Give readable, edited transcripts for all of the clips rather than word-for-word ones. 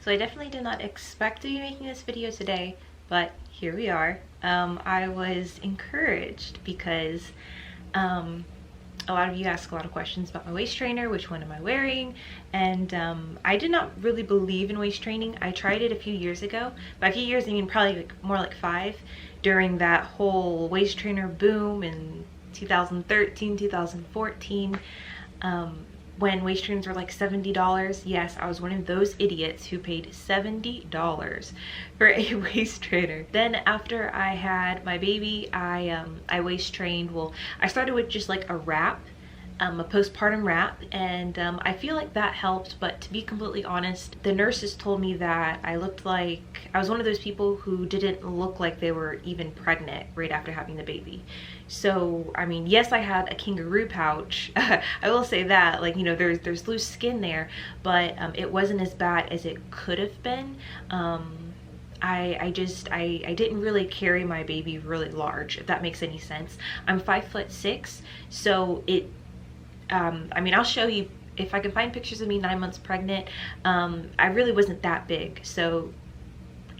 So I definitely did not expect to be making this video today, but here we are. I was encouraged because a lot of you ask a lot of questions about my waist trainer, which one am I wearing? And I did not really believe in waist training. I tried it a few years ago. By a few years, I mean probably more like 5, during that whole waist trainer boom in 2013, 2014. When waist trainers were like $70. Yes, I was one of those idiots who paid $70 for a waist trainer. Then after I had my baby, I waist trained. Well, I started with just like a wrap, a postpartum wrap, and I feel like that helped. But to be completely honest, the nurses told me that I looked like I was one of those people who didn't look like they were even pregnant right after having the baby. So I mean, yes, I had a kangaroo pouch. I will say that, like, you know, there's loose skin there, but it wasn't as bad as it could have been. I didn't really carry my baby really large, if that makes any sense. I'm 5'6", so it I mean, I'll show you if I can find pictures of me 9 months pregnant. I really wasn't that big, so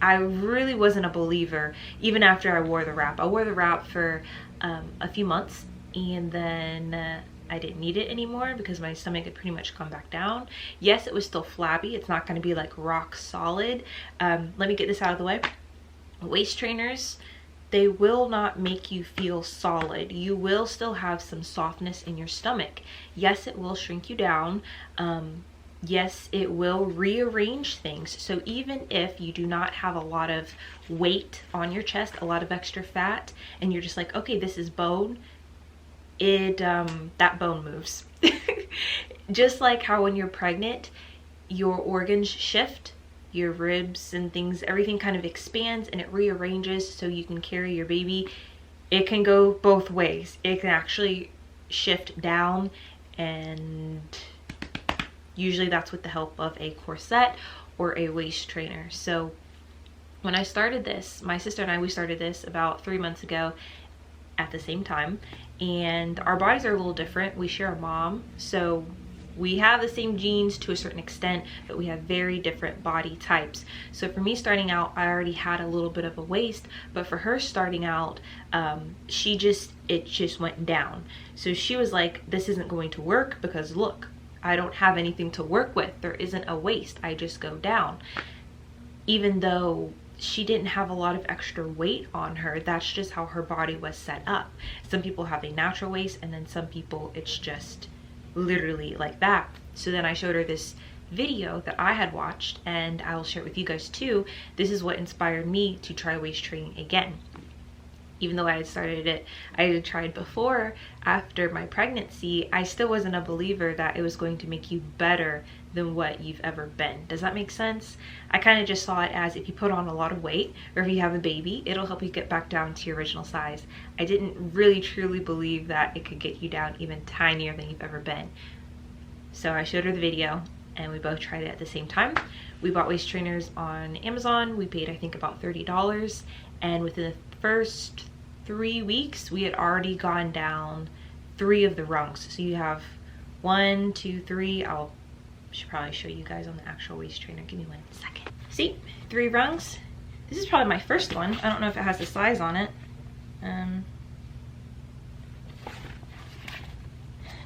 I really wasn't a believer even after I wore the wrap. I wore the wrap for a few months, and then I didn't need it anymore because my stomach had pretty much come back down. Yes, it was still flabby. It's not going to be like rock solid. Let me get this out of the way. Waist trainers, they will not make you feel solid. You will still have some softness in your stomach. Yes, it will shrink you down. Yes, it will rearrange things. So even if you do not have a lot of weight on your chest, a lot of extra fat, and you're just like, okay, this is bone, that bone moves. Just like how when you're pregnant, your organs shift, your ribs and things, everything kind of expands and it rearranges so you can carry your baby. It can go both ways. It can actually shift down, and usually that's with the help of a corset or a waist trainer. So when I started this, my sister and I, we started this about 3 months ago at the same time, and our bodies are a little different. We share a mom, so we have the same genes to a certain extent, but we have very different body types. So for me starting out, I already had a little bit of a waist, but for her starting out, it just went down. So she was like, this isn't going to work because look, I don't have anything to work with. There isn't a waist. I just go down. Even though she didn't have a lot of extra weight on her, that's just how her body was set up. Some people have a natural waist, and then some people it's just literally like that. So then I showed her this video that I had watched, and I will share it with you guys too. This is what inspired me to try waist training again. Even though I had started it, I had tried before, after my pregnancy, I still wasn't a believer that it was going to make you better than what you've ever been. Does that make sense? I kind of just saw it as if you put on a lot of weight, or if you have a baby, it'll help you get back down to your original size. I didn't really truly believe that it could get you down even tinier than you've ever been. So I showed her the video, and we both tried it at the same time. We bought waist trainers on Amazon. We paid, I think, about $30, and within the first 3 weeks, we had already gone down 3 of the rungs. So you have 1, 2, 3. Should probably show you guys on the actual waist trainer. Give me 1 second. See, 3 rungs. This is probably my first one. I don't know if it has the size on it.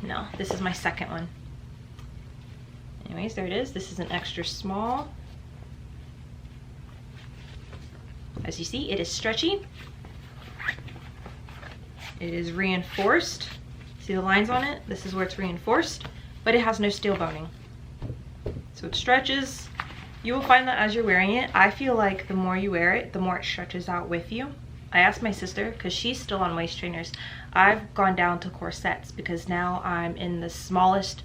No, this is my second one. Anyways, there it is. This is an extra small. As you see, it is stretchy. It is reinforced. See the lines on it? This is where it's reinforced, but it has no steel boning. So it stretches. You will find that as you're wearing it. I feel like the more you wear it, the more it stretches out with you. I asked my sister, because she's still on waist trainers, I've gone down to corsets because now I'm in the smallest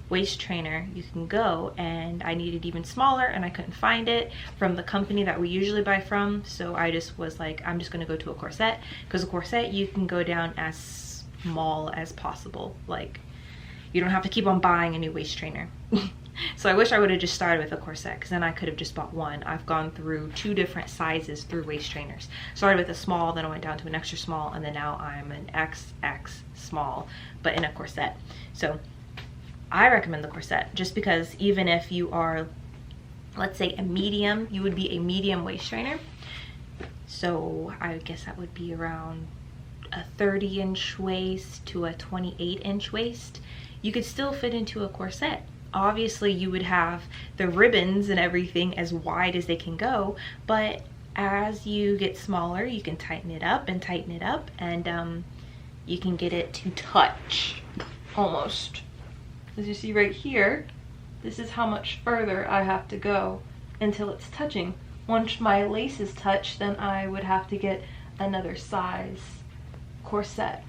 waist trainer you can go, and I needed even smaller and I couldn't find it from the company that we usually buy from. So I just was like, I'm just gonna go to a corset, because a corset you can go down as small as possible. Like, you don't have to keep on buying a new waist trainer. So I wish I would have just started with a corset, because then I could have just bought one. I've gone through 2 different sizes through waist trainers. Started with a small, then I went down to an extra small, and then now I'm an XX small, but in a corset. So I recommend the corset, just because even if you are let's say a medium, you would be a medium waist trainer. So I guess that would be around a 30-inch waist to a 28-inch waist. You could still fit into a corset. Obviously you would have the ribbons and everything as wide as they can go, but as you get smaller, you can tighten it up and tighten it up, and you can get it to touch almost. As you see right here, this is how much further I have to go until it's touching. Once my laces touch, then I would have to get another size corset.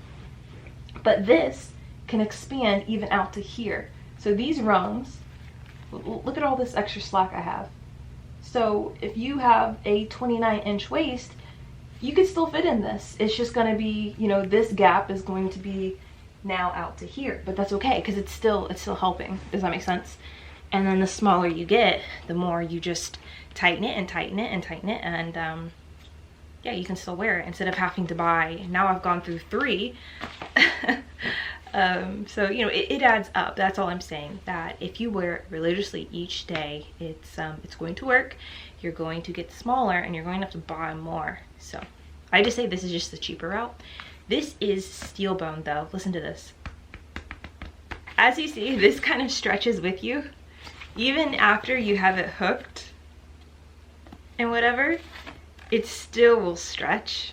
But this can expand even out to here. So these rungs, look at all this extra slack I have. So if you have a 29-inch waist, you could still fit in this. It's just gonna be, you know, this gap is going to be now out to here, but that's okay because it's still helping. Does that make sense? And then the smaller you get, the more you just tighten it and tighten it and tighten it, and yeah, you can still wear it instead of having to buy. Now I've gone through 3. So you know, it adds up. That's all I'm saying, that if you wear it religiously each day, it's going to work. You're going to get smaller and you're going to have to buy more. So I just say this is just the cheaper route. This is steel bone though. Listen to this. As you see, this kind of stretches with you even after you have it hooked and whatever. It still will stretch.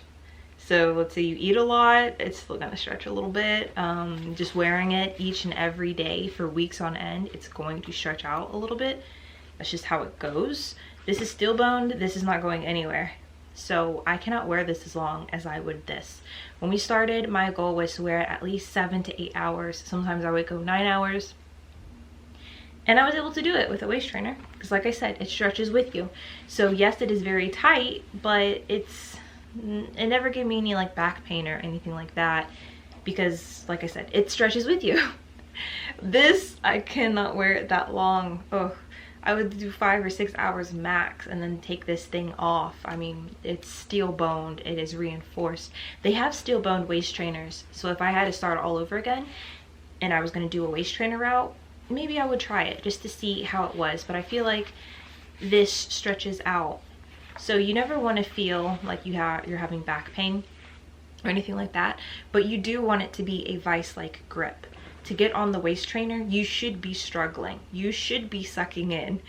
So let's say you eat a lot, it's still gonna stretch a little bit. Just wearing it each and every day for weeks on end, it's going to stretch out a little bit. That's just how it goes. This is steel boned, this is not going anywhere. So I cannot wear this as long as I would this. When we started, my goal was to wear it at least 7 to 8 hours. Sometimes I would go 9 hours. And I was able to do it with a waist trainer because, like I said, it stretches with you. So yes, it is very tight, but it never gave me any like back pain or anything like that because, like I said, it stretches with you. This, I cannot wear it that long. Oh, I would do 5 or 6 hours max and then take this thing off. I mean, it's steel boned, it is reinforced. They have steel boned waist trainers. So if I had to start all over again and I was going to do a waist trainer route, maybe I would try it just to see how it was. But I feel like this stretches out. So you never want to feel like you're having back pain or anything like that, but you do want it to be a vice-like grip. To get on the waist trainer, you should be struggling. You should be sucking in.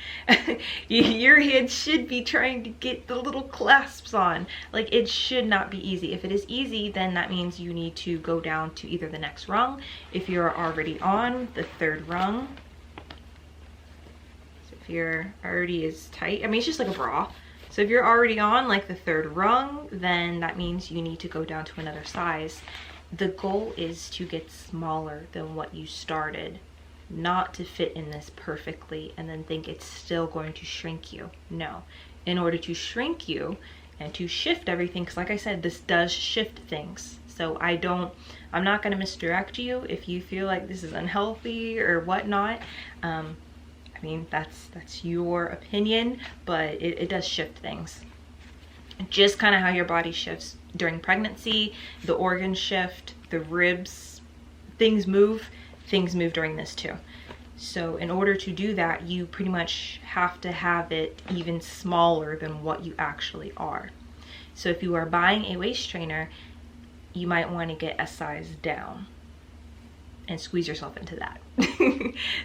Your hands should be trying to get the little clasps on. Like, it should not be easy. If it is easy, then that means you need to go down to either the next rung. If you're already on the 3rd rung, so if you're already as tight, I mean, it's just like a bra. So if you're already on like the 3rd rung, then that means you need to go down to another size. The goal is to get smaller than what you started, not to fit in this perfectly and then think it's still going to shrink you. No, in order to shrink you and to shift everything, because like I said, this does shift things. So I'm not going to misdirect you if you feel like this is unhealthy or whatnot. I mean, that's your opinion, but it does shift things. Just kind of how your body shifts during pregnancy, the organs shift, the ribs, things move during this too. So in order to do that, you pretty much have to have it even smaller than what you actually are. So if you are buying a waist trainer, you might want to get a size down and squeeze yourself into that.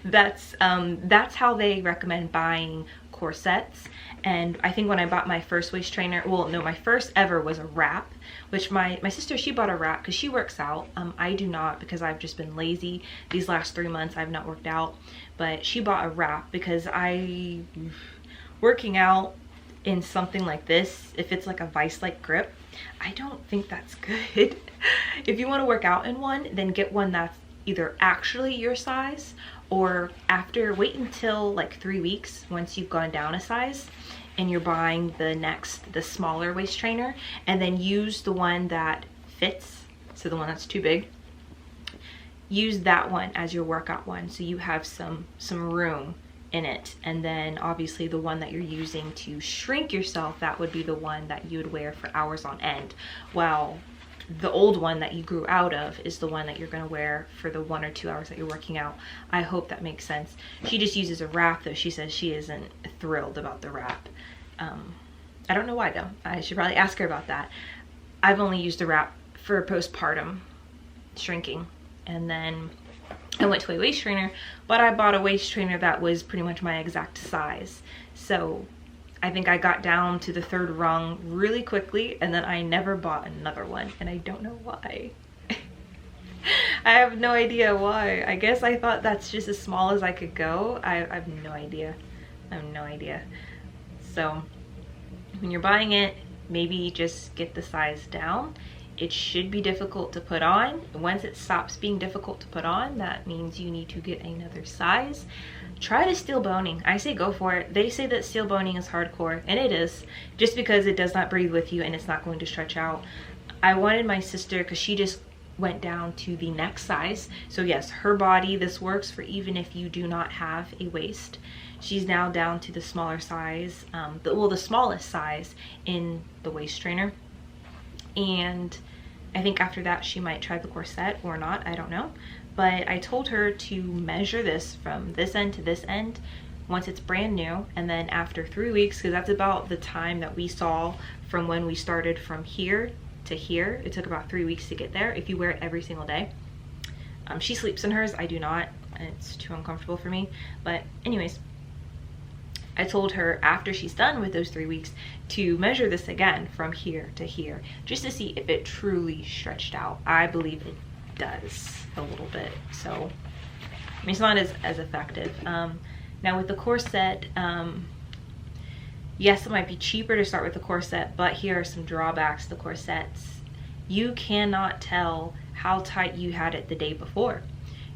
That's how they recommend buying corsets. And I think when I bought my first waist trainer, well, no, my first ever was a wrap, which my sister, she bought a wrap because she works out. I do not, because I've just been lazy. These last 3 months I've not worked out, but she bought a wrap because working out in something like this, if it's like a vice-like grip, I don't think that's good. If you want to work out in one, then get one that's either actually your size, or wait until like 3 weeks once you've gone down a size and you're buying the smaller waist trainer, and then use the one that fits. So the one that's too big, use that one as your workout one, so you have some room in it. And then obviously the one that you're using to shrink yourself, that would be the one that you would wear for hours on end while the old one that you grew out of is the one that you're going to wear for the 1 or 2 hours that you're working out. I hope that makes sense. She just uses a wrap though. She says she isn't thrilled about the wrap. I don't know why though. I should probably ask her about that. I've only used a wrap for postpartum shrinking, and then I went to a waist trainer, but I bought a waist trainer that was pretty much my exact size. So I think I got down to the 3rd rung really quickly, and then I never bought another one, and I don't know why. I have no idea why. I guess I thought that's just as small as I could go. I have no idea. I have no idea. So when you're buying it, maybe just get the size down. It should be difficult to put on. Once it stops being difficult to put on, that means you need to get another size. Try the steel boning. I say go for it. They say that steel boning is hardcore, and it is, just because it does not breathe with you and it's not going to stretch out. I wanted my sister, because she just went down to the next size. So yes, her body, this works for even if you do not have a waist. She's now down to the smaller size, the smallest size in the waist trainer. And I think after that she might try the corset or not, I don't know. But I told her to measure this from this end to this end once it's brand new, and then after 3 weeks, because that's about the time that we saw from when we started from here to here. It took about 3 weeks to get there if you wear it every single day. She sleeps in hers, I do not. It's too uncomfortable for me. But anyways, I told her after she's done with those 3 weeks to measure this again from here to here, just to see if it truly stretched out. I believe it does a little bit. So, I mean, it's not as effective. Now with the corset, yes, it might be cheaper to start with the corset, but here are some drawbacks to the corsets. You cannot tell how tight you had it the day before.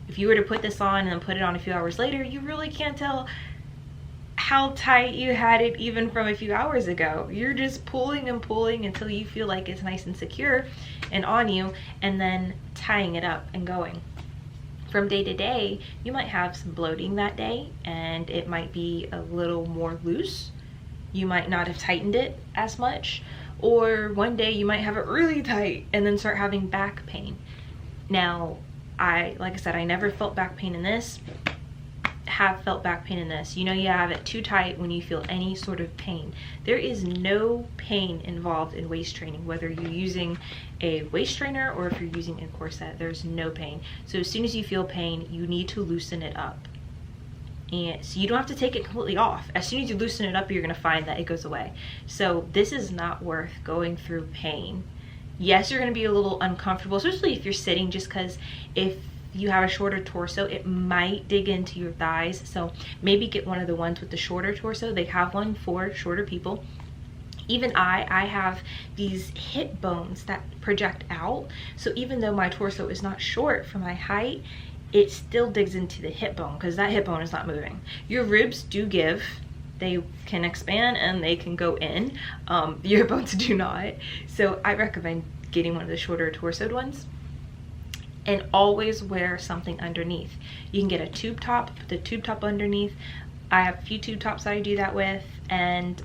If you were to put this on and then put it on a few hours later, you really can't tell how tight you had it even from a few hours ago. You're just pulling and pulling until you feel like it's nice and secure and on you, and then tying it up and going. From day to day, you might have some bloating that day and it might be a little more loose. You might not have tightened it as much, or one day you might have it really tight and then start having back pain. Now, like I said, I never felt back pain in this. Have felt back pain in this. You know you have it too tight when you feel any sort of pain. There is no pain involved in waist training, whether you're using a waist trainer or if you're using a corset. There's no pain. So as soon as you feel pain, you need to loosen it up. And so you don't have to take it completely off. As soon as you loosen it up, you're going to find that it goes away. So this is not worth going through pain. Yes, you're going to be a little uncomfortable, especially if you're sitting, just because if you have a shorter torso, it might dig into your thighs. So maybe get one of the ones with the shorter torso. They have one for shorter people. Even I have these hip bones that project out. So even though my torso is not short for my height, it still digs into the hip bone because that hip bone is not moving. Your ribs do give. They can expand and they can go in. Your bones do not. So I recommend getting one of the shorter torsoed ones. And always wear something underneath. You can get a tube top, put the tube top underneath. I have a few tube tops that I do that with, and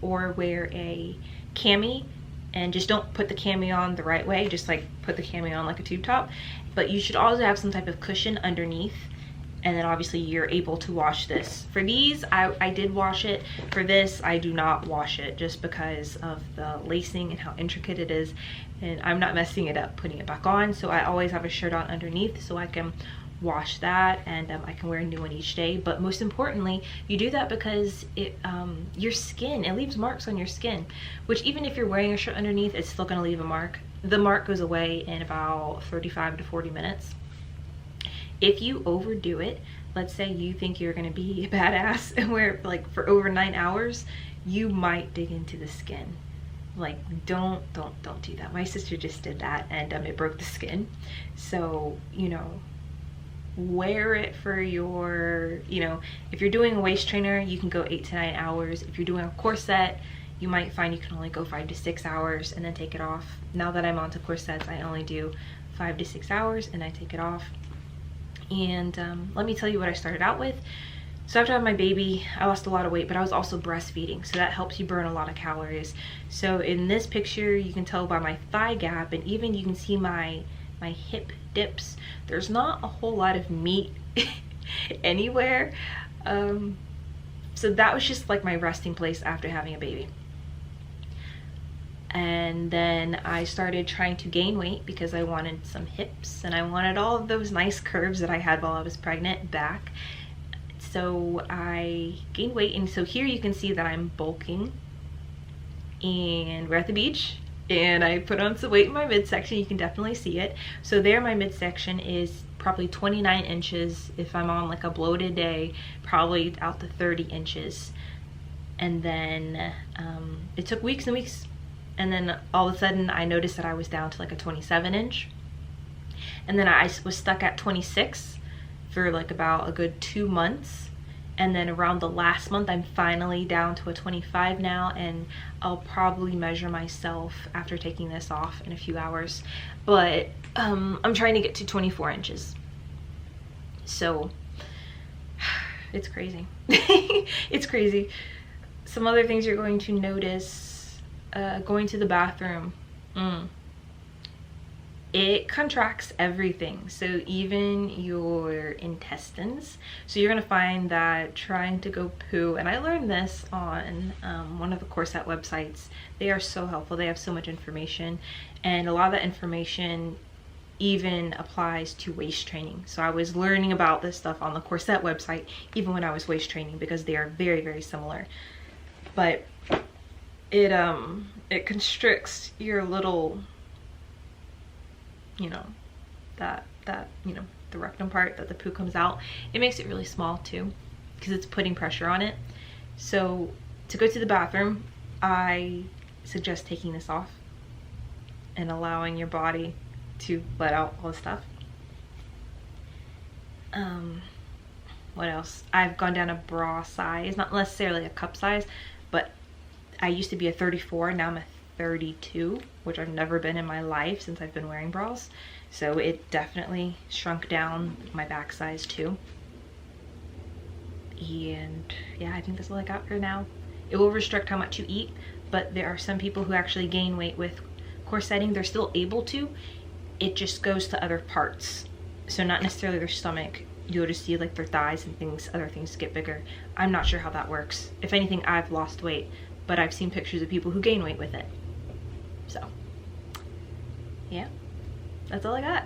or wear a cami, and just don't put the cami on the right way, just like put the cami on like a tube top. But you should also have some type of cushion underneath, and then obviously you're able to wash this. For these, I did wash it. For this, I do not wash it just because of the lacing and how intricate it is, and I'm not messing it up putting it back on. So I always have a shirt on underneath so I can wash that, and I can wear a new one each day. But most importantly, you do that because it your skin, it leaves marks on your skin, which even if you're wearing a shirt underneath, it's still going to leave a mark. The mark goes away in about 35 to 40 minutes. If you overdo it, let's say you think you're going to be a badass and wear it like for over 9 hours, you might dig into the skin. Like, don't do that. My sister just did that, and it broke the skin. So, you know, wear it for your, you know, if you're doing a waist trainer, you can go 8 to 9 hours. If you're doing a corset, you might find you can only go 5 to 6 hours and then take it off. Now that I'm onto corsets, I only do 5 to 6 hours and I take it off. And let me tell you what I started out with. So after having my baby, I lost a lot of weight, but I was also breastfeeding, so that helps you burn a lot of calories. So in this picture, you can tell by my thigh gap, and even you can see my hip dips. There's not a whole lot of meat anywhere. So that was just like my resting place after having a baby. And then I started trying to gain weight because I wanted some hips and I wanted all of those nice curves that I had while I was pregnant back. So I gained weight, and so here you can see that I'm bulking, and we're at the beach and I put on some weight in my midsection. You can definitely see it. So there my midsection is probably 29 inches. If I'm on like a bloated day, probably out to 30 inches. And then it took weeks and weeks, and then all of a sudden I noticed that I was down to like a 27 inch, and then I was stuck at 26 for like about a good 2 months. And then around the last month, I'm finally down to a 25 now, and I'll probably measure myself after taking this off in a few hours. But I'm trying to get to 24 inches. So it's crazy. It's crazy. Some other things you're going to notice, going to the bathroom. It contracts everything, so even your intestines. So you're gonna find that trying to go poo, and I learned this on one of the corset websites. They are so helpful. They have so much information, and a lot of that information even applies to waist training. So I was learning about this stuff on the corset website even when I was waist training, because they are very, very similar. But it constricts your little, you know, that you know, the rectum part that the poo comes out. It makes it really small too, because it's putting pressure on it. So to go to the bathroom, I suggest taking this off and allowing your body to let out all the stuff. What else? I've gone down a bra size, not necessarily a cup size, but I used to be a 34, now I'm a 32, which I've never been in my life since I've been wearing bras. So it definitely shrunk down my back size too. And yeah, I think that's all I got for now. It will restrict how much you eat, but there are some people who actually gain weight with corsetting. They're still able to. It just goes to other parts. So not necessarily their stomach. You'll just see like their thighs and things, other things get bigger. I'm not sure how that works. If anything, I've lost weight, but I've seen pictures of people who gain weight with it. So yeah, that's all I got.